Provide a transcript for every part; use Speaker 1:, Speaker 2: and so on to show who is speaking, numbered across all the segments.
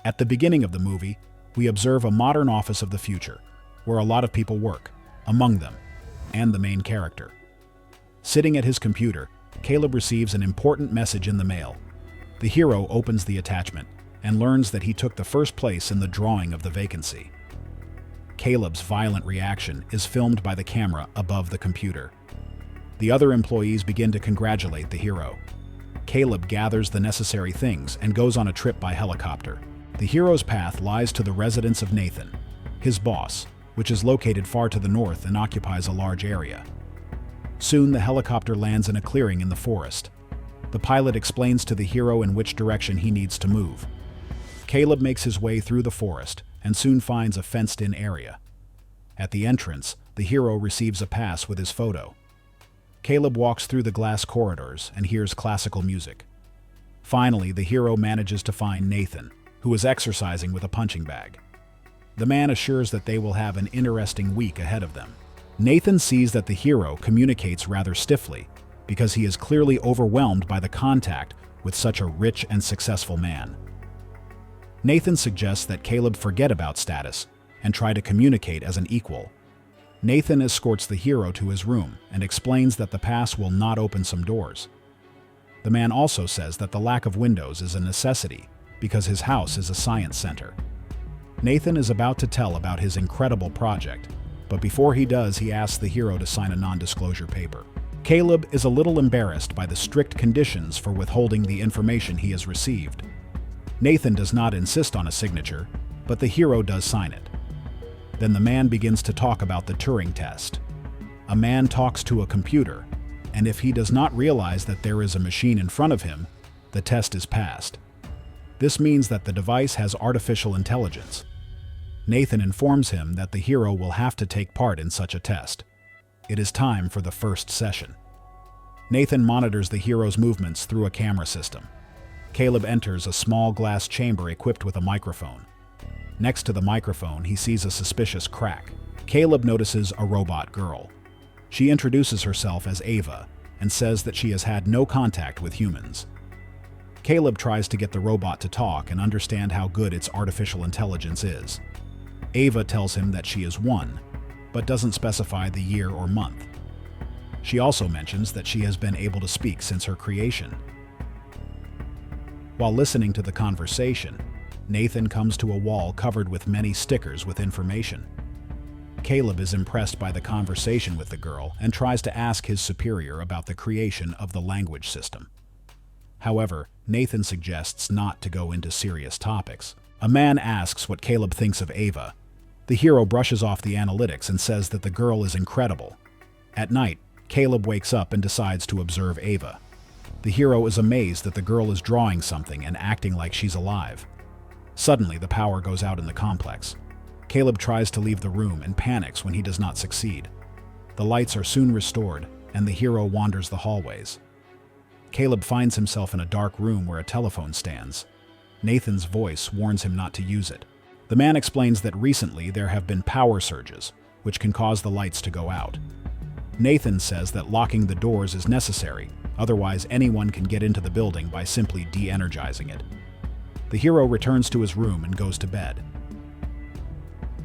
Speaker 1: At the beginning of the movie, we observe a modern office of the future, where a lot of people work, among them, and the main character. Sitting at his computer, Caleb receives an important message in the mail. The hero opens the attachment and learns that he took the first place in the drawing of the vacancy. Caleb's violent reaction is filmed by the camera above the computer. The other employees begin to congratulate the hero. Caleb gathers the necessary things and goes on a trip by helicopter. The hero's path lies to the residence of Nathan, his boss, which is located far to the north and occupies a large area. Soon the helicopter lands in a clearing in the forest. The pilot explains to the hero in which direction he needs to move. Caleb makes his way through the forest and soon finds a fenced-in area. At the entrance, the hero receives a pass with his photo. Caleb walks through the glass corridors and hears classical music. Finally, the hero manages to find Nathan, who is exercising with a punching bag. The man assures that they will have an interesting week ahead of them. Nathan sees that the hero communicates rather stiffly because he is clearly overwhelmed by the contact with such a rich and successful man. Nathan suggests that Caleb forget about status and try to communicate as an equal. Nathan escorts the hero to his room and explains that the pass will not open some doors. The man also says that the lack of windows is a necessity because his house is a science center. Nathan is about to tell about his incredible project, but before he does, he asks the hero to sign a non-disclosure paper. Caleb is a little embarrassed by the strict conditions for withholding the information he has received. Nathan does not insist on a signature, but the hero does sign it. Then the man begins to talk about the Turing test. A man talks to a computer, and if he does not realize that there is a machine in front of him, the test is passed. This means that the device has artificial intelligence. Nathan informs him that the hero will have to take part in such a test. It is time for the first session. Nathan monitors the hero's movements through a camera system. Caleb enters a small glass chamber equipped with a microphone. Next to the microphone, he sees a suspicious crack. Caleb notices a robot girl. She introduces herself as Ava and says that she has had no contact with humans. Caleb tries to get the robot to talk and understand how good its artificial intelligence is. Ava tells him that she is 1, but doesn't specify the year or month. She also mentions that she has been able to speak since her creation. While listening to the conversation, Nathan comes to a wall covered with many stickers with information. Caleb is impressed by the conversation with the girl and tries to ask his superior about the creation of the language system. However, Nathan suggests not to go into serious topics. A man asks what Caleb thinks of Ava. The hero brushes off the analytics and says that the girl is incredible. At night, Caleb wakes up and decides to observe Ava. The hero is amazed that the girl is drawing something and acting like she's alive. Suddenly, the power goes out in the complex. Caleb tries to leave the room and panics when he does not succeed. The lights are soon restored, and the hero wanders the hallways. Caleb finds himself in a dark room where a telephone stands. Nathan's voice warns him not to use it. The man explains that recently there have been power surges, which can cause the lights to go out. Nathan says that locking the doors is necessary, otherwise anyone can get into the building by simply de-energizing it. The hero returns to his room and goes to bed.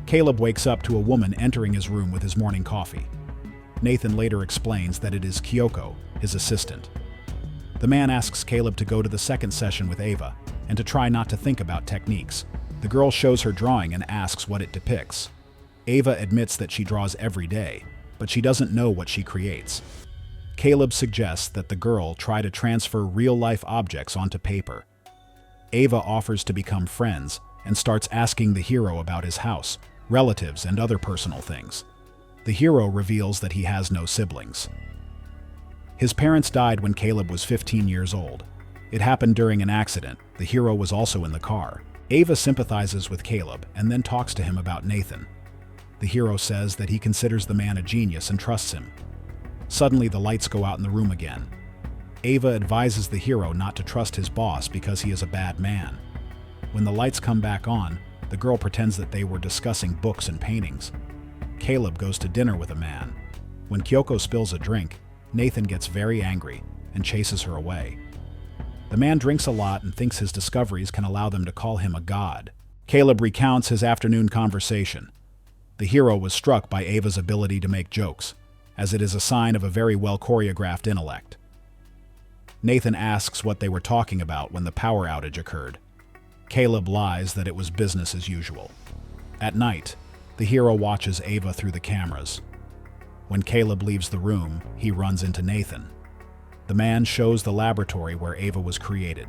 Speaker 1: Caleb wakes up to a woman entering his room with his morning coffee. Nathan later explains that it is Kyoko, his assistant. The man asks Caleb to go to the second session with Ava and to try not to think about techniques. The girl shows her drawing and asks what it depicts. Ava admits that she draws every day, but she doesn't know what she creates. Caleb suggests that the girl try to transfer real-life objects onto paper. Ava offers to become friends and starts asking the hero about his house, relatives, and other personal things. The hero reveals that he has no siblings. His parents died when Caleb was 15 years old. It happened during an accident. The hero was also in the car. Ava sympathizes with Caleb and then talks to him about Nathan. The hero says that he considers the man a genius and trusts him. Suddenly, the lights go out in the room again. Ava advises the hero not to trust his boss because he is a bad man. When the lights come back on, the girl pretends that they were discussing books and paintings. Caleb goes to dinner with a man. When Kyoko spills a drink, Nathan gets very angry and chases her away. The man drinks a lot and thinks his discoveries can allow them to call him a god. Caleb recounts his afternoon conversation. The hero was struck by Ava's ability to make jokes, as it is a sign of a very well-choreographed intellect. Nathan asks what they were talking about when the power outage occurred. Caleb lies that it was business as usual. At night, the hero watches Ava through the cameras. When Caleb leaves the room, he runs into Nathan. The man shows the laboratory where Ava was created.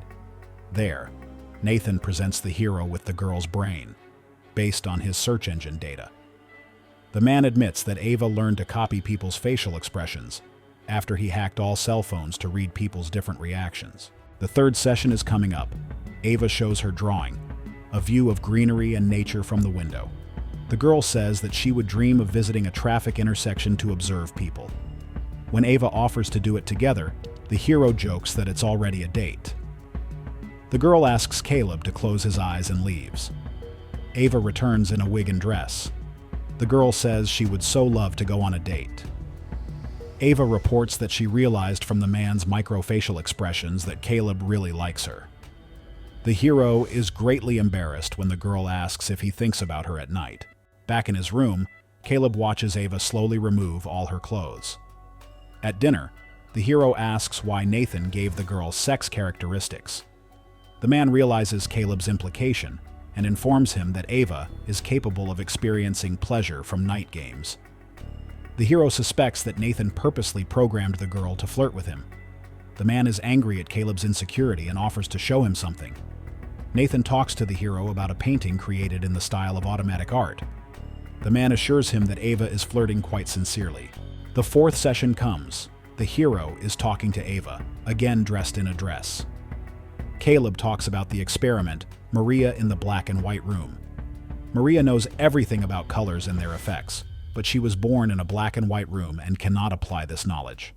Speaker 1: There, Nathan presents the hero with the girl's brain, based on his search engine data. The man admits that Ava learned to copy people's facial expressions after he hacked all cell phones to read people's different reactions. The third session is coming up. Ava shows her drawing, a view of greenery and nature from the window. The girl says that she would dream of visiting a traffic intersection to observe people. When Ava offers to do it together, the hero jokes that it's already a date. The girl asks Caleb to close his eyes and leaves. Ava returns in a wig and dress. The girl says she would so love to go on a date. Ava reports that she realized from the man's microfacial expressions that Caleb really likes her. The hero is greatly embarrassed when the girl asks if he thinks about her at night. Back in his room, Caleb watches Ava slowly remove all her clothes. At dinner, the hero asks why Nathan gave the girl sex characteristics. The man realizes Caleb's implication and informs him that Ava is capable of experiencing pleasure from night games. The hero suspects that Nathan purposely programmed the girl to flirt with him. The man is angry at Caleb's insecurity and offers to show him something. Nathan talks to the hero about a painting created in the style of automatic art. The man assures him that Ava is flirting quite sincerely. The fourth session comes. The hero is talking to Ava, again dressed in a dress. Caleb talks about the experiment, Maria in the black and white room. Maria knows everything about colors and their effects, but she was born in a black and white room and cannot apply this knowledge.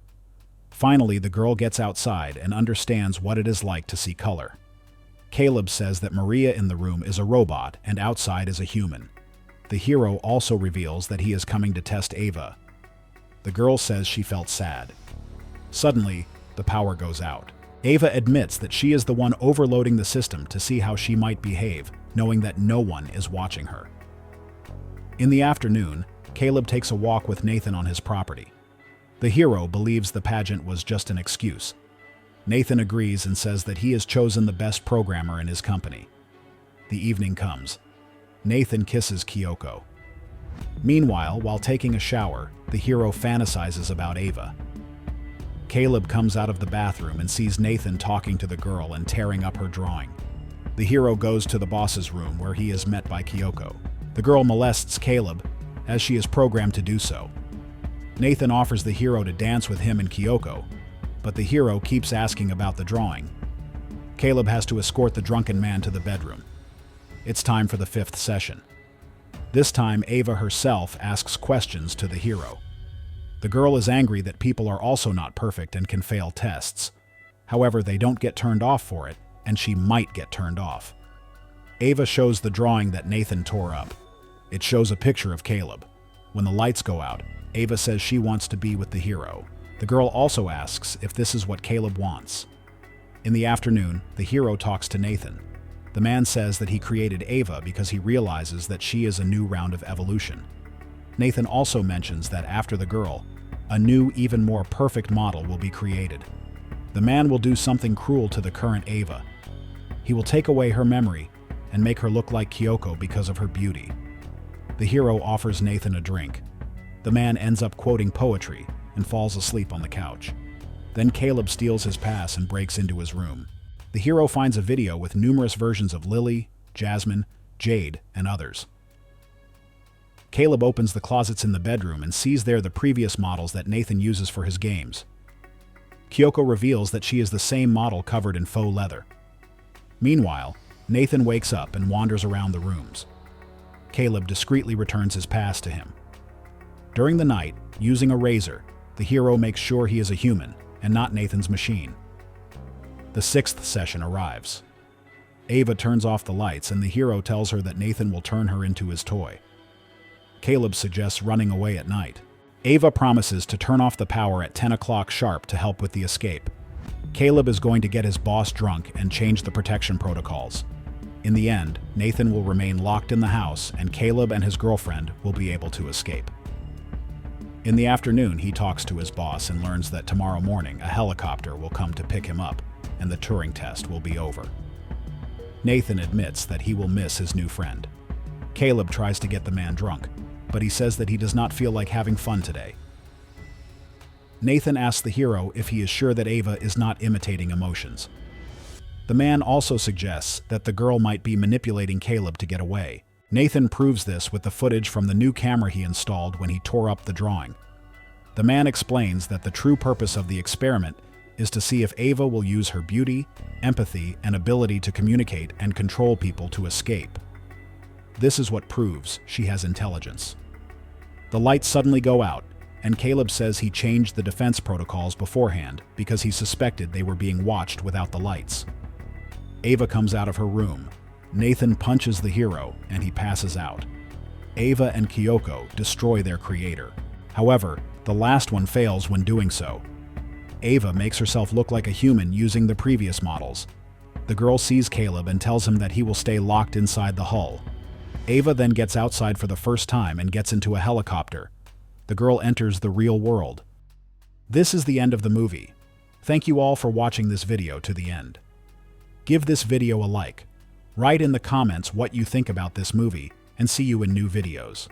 Speaker 1: Finally, the girl gets outside and understands what it is like to see color. Caleb says that Maria in the room is a robot and outside is a human. The hero also reveals that he is coming to test Ava. The girl says she felt sad. Suddenly, the power goes out. Ava admits that she is the one overloading the system to see how she might behave, knowing that no one is watching her. In the afternoon, Caleb takes a walk with Nathan on his property. The hero believes the pageant was just an excuse. Nathan agrees and says that he has chosen the best programmer in his company. The evening comes. Nathan kisses Kyoko. Meanwhile, while taking a shower, the hero fantasizes about Ava. Caleb comes out of the bathroom and sees Nathan talking to the girl and tearing up her drawing. The hero goes to the boss's room where he is met by Kyoko. The girl molests Caleb, as she is programmed to do so. Nathan offers the hero to dance with him and Kyoko, but the hero keeps asking about the drawing. Caleb has to escort the drunken man to the bedroom. It's time for the fifth session. This time, Ava herself asks questions to the hero. The girl is angry that people are also not perfect and can fail tests. However, they don't get turned off for it, and she might get turned off. Ava shows the drawing that Nathan tore up. It shows a picture of Caleb. When the lights go out, Ava says she wants to be with the hero. The girl also asks if this is what Caleb wants. In the afternoon, the hero talks to Nathan. The man says that he created Ava because he realizes that she is a new round of evolution. Nathan also mentions that after the girl, a new, even more perfect model will be created. The man will do something cruel to the current Ava. He will take away her memory and make her look like Kyoko because of her beauty. The hero offers Nathan a drink. The man ends up quoting poetry and falls asleep on the couch. Then Caleb steals his pass and breaks into his room. The hero finds a video with numerous versions of Lily, Jasmine, Jade, and others. Caleb opens the closets in the bedroom and sees there the previous models that Nathan uses for his games. Kyoko reveals that she is the same model covered in faux leather. Meanwhile, Nathan wakes up and wanders around the rooms. Caleb discreetly returns his pass to him. During the night, using a razor, the hero makes sure he is a human and not Nathan's machine. The sixth session arrives. Ava turns off the lights and the hero tells her that Nathan will turn her into his toy. Caleb suggests running away at night. Ava promises to turn off the power at 10 o'clock sharp to help with the escape. Caleb is going to get his boss drunk and change the protection protocols. In the end, Nathan will remain locked in the house and Caleb and his girlfriend will be able to escape. In the afternoon, he talks to his boss and learns that tomorrow morning a helicopter will come to pick him up and the Turing test will be over. Nathan admits that he will miss his new friend. Caleb tries to get the man drunk, but he says that he does not feel like having fun today. Nathan asks the hero if he is sure that Ava is not imitating emotions. The man also suggests that the girl might be manipulating Caleb to get away. Nathan proves this with the footage from the new camera he installed when he tore up the drawing. The man explains that the true purpose of the experiment is to see if Ava will use her beauty, empathy, and ability to communicate and control people to escape. This is what proves she has intelligence. The lights suddenly go out, and Caleb says he changed the defense protocols beforehand because he suspected they were being watched without the lights. Ava comes out of her room. Nathan punches the hero, and he passes out. Ava and Kyoko destroy their creator. However, the last one fails when doing so. Ava makes herself look like a human using the previous models. The girl sees Caleb and tells him that he will stay locked inside the hull. Ava then gets outside for the first time and gets into a helicopter. The girl enters the real world. This is the end of the movie. Thank you all for watching this video to the end. Give this video a like. Write in the comments what you think about this movie, and see you in new videos.